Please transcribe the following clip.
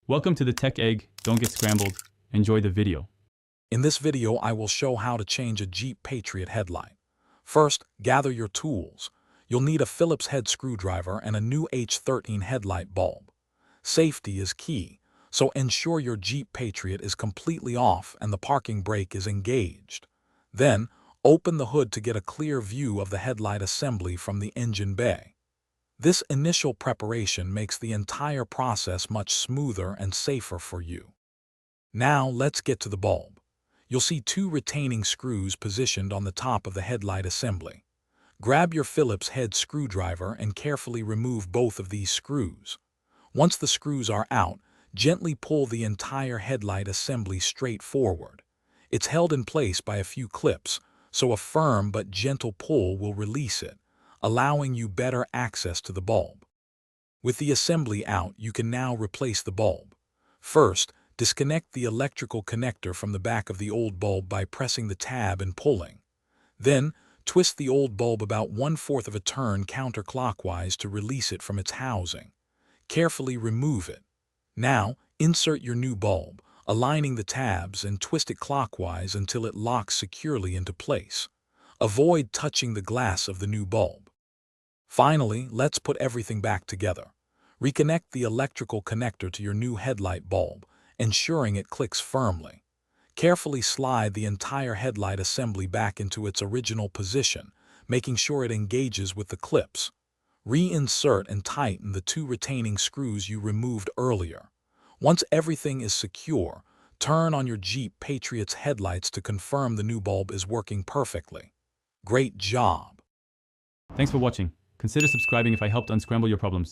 Welcome to the Tech Egg. Don't get scrambled. Enjoy the video. In this video, I will show how to change a Jeep Patriot headlight. First, gather your tools. You'll need a Phillips head screwdriver and a new H13 headlight bulb. Safety is key, so ensure your Jeep Patriot is completely off and the parking brake is engaged. Then, open the hood to get a clear view of the headlight assembly from the engine bay. This initial preparation makes the entire process much smoother and safer for you. Now let's get to the bulb. You'll see two retaining screws positioned on the top of the headlight assembly. Grab your Phillips head screwdriver and carefully remove both of these screws. Once the screws are out, gently pull the entire headlight assembly straight forward. It's held in place by a few clips, so a firm but gentle pull will release it, allowing you better access to the bulb. With the assembly out, you can now replace the bulb. First, disconnect the electrical connector from the back of the old bulb by pressing the tab and pulling. Then, twist the old bulb about 1/4 of a turn counterclockwise to release it from its housing. Carefully remove it. Now, insert your new bulb, aligning the tabs and twist it clockwise until it locks securely into place. Avoid touching the glass of the new bulb. Finally, let's put everything back together. Reconnect the electrical connector to your new headlight bulb, ensuring it clicks firmly. Carefully slide the entire headlight assembly back into its original position, making sure it engages with the clips. Reinsert and tighten the two retaining screws you removed earlier. Once everything is secure, turn on your Jeep Patriot's headlights to confirm the new bulb is working perfectly. Great job! Thanks for watching. Consider subscribing if I helped unscramble your problems.